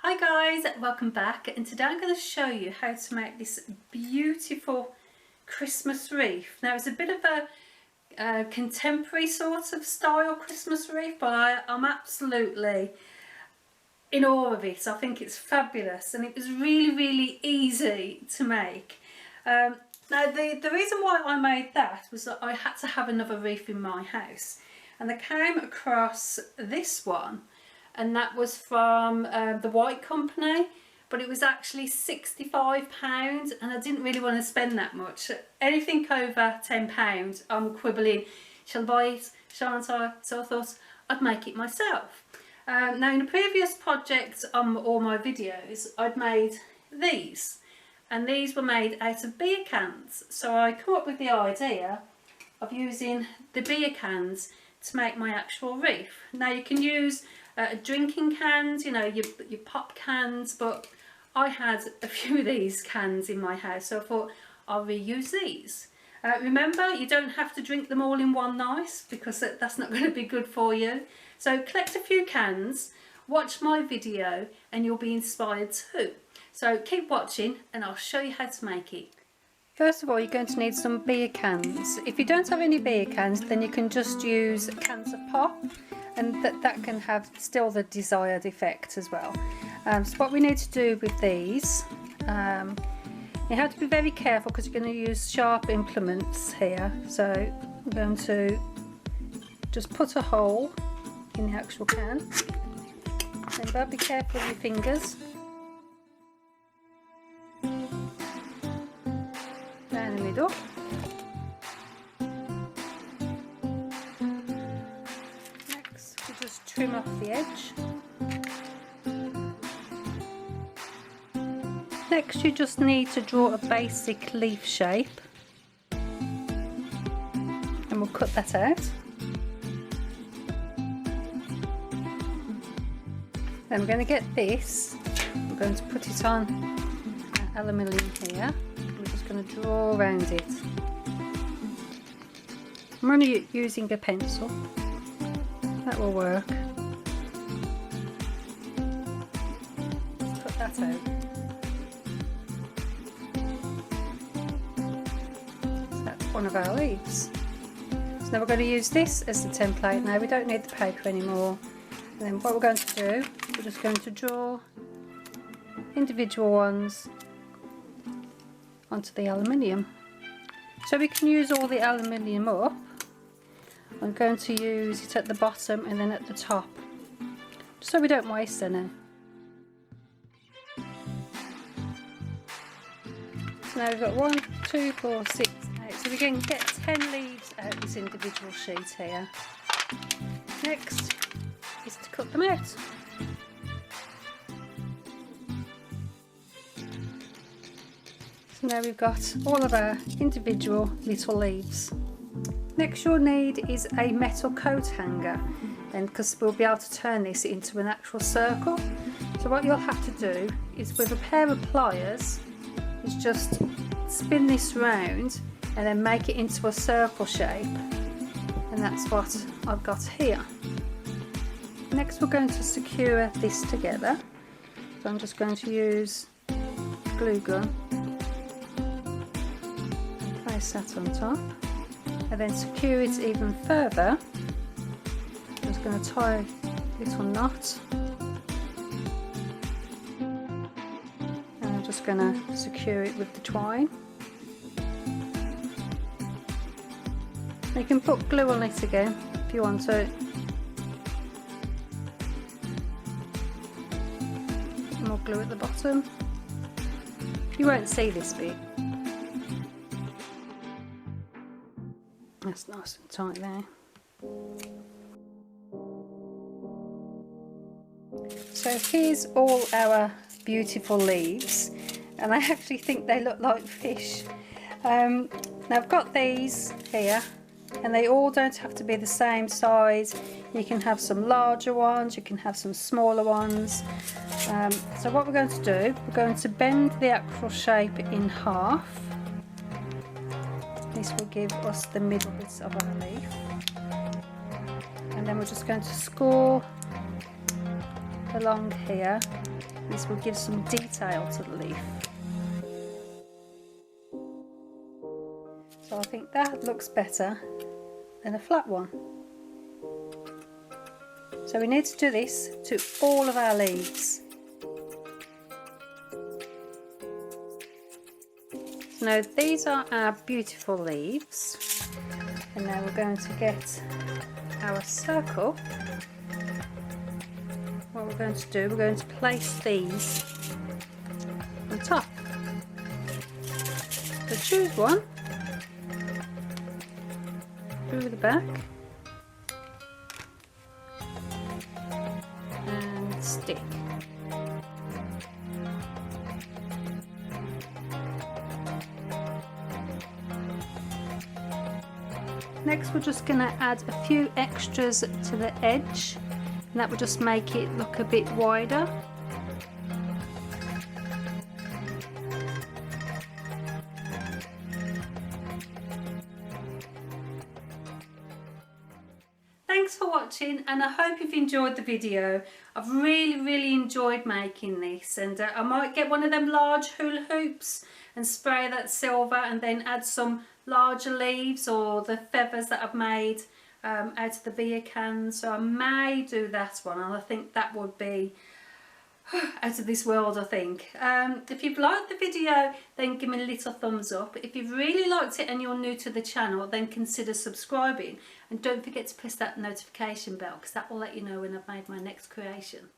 Hi guys, welcome back, and today I'm going to show you how to make this beautiful Christmas wreath. Now it's a bit of a contemporary sort of style Christmas wreath, but I'm absolutely in awe of it. I think it's fabulous and it was really easy to make. Now the reason why I made that was that I had to have another wreath in my house, and I came across this one. And that was from the White Company, but it was actually £65, and I didn't really want to spend that much. Anything over £10 I'm quibbling, shall I buy it, shan't I? So I thought I'd make it myself. Now in the previous projects on all my videos I'd made these, and these were made out of beer cans, so I come up with the idea of using the beer cans to make my actual wreath. Now you can use drinking cans, you know, your pop cans, but I had a few of these cans in my house, so I thought I'll reuse these. Remember, you don't have to drink them all in one night, because that's not going to be good for you. So collect a few cans, watch my video, and you'll be inspired too. So keep watching and I'll show you how to make it. First of all, you're going to need some beer cans. If you don't have any beer cans, then you can just use cans of pop, and that can have still the desired effect as well. So what we need to do with these, you have to be very careful because you're going to use sharp implements here. So I'm going to just put a hole in the actual can. Remember, be careful with your fingers. Down the middle. Just trim off the edge. Next you just need to draw a basic leaf shape, and we'll cut that out. Then we're going to get this, we're going to put it on aluminium here. We're just going to draw around it. I'm only using a pencil. That will work. Let's cut that out. So that's one of our leaves. So now we're going to use this as the template. Now we don't need the paper anymore. And then what we're going to do, we're just going to draw individual ones onto the aluminium. So we can use all the aluminium up. I'm going to use it at the bottom and then at the top, so we don't waste any. So now we've got 1, 2, 4, 6, 8, so we can get 10 leaves out of this individual sheet here. Next is to cut them out. So now we've got all of our individual little leaves. Next you'll need is a metal coat hanger, and because we'll be able to turn this into an actual circle. So what you'll have to do is, with a pair of pliers, is just spin this round and then make it into a circle shape, and that's what I've got here. Next we're going to secure this together, so I'm just going to use glue gun, place that on top, and then secure it even further. I'm just going to tie a little knot, and I'm just going to secure it with the twine. You can put glue on it again if you want to. More glue at the bottom. You won't see this bit. That's nice and tight there. So here's all our beautiful leaves, and I actually think they look like fish. Now I've got these here, and they all don't have to be the same size. You can have some larger ones, you can have some smaller ones. So what we're going to do, we're going to bend the actual shape in half. This will give us the middle bits of our leaf, and then we're just going to score along here. This will give some detail to the leaf. So I think that looks better than a flat one. So we need to do this to all of our leaves. So now these are our beautiful leaves, and now we're going to get our circle. What we're going to do, we're going to place these on top. So choose one through the back and stick. Next we're just going to add a few extras to the edge, and that will just make it look a bit wider. Thanks for watching, and I hope you've enjoyed the video. I've really enjoyed making this, and I might get one of them large hula hoops and spray that silver and then add some larger leaves or the feathers that I've made out of the beer cans. So I may do that one, and I think that would be out of this world, I think. If you've liked the video, then give me a little thumbs up. If you've really liked it and you're new to the channel, then consider subscribing, and don't forget to press that notification bell, because that will let you know when I've made my next creation.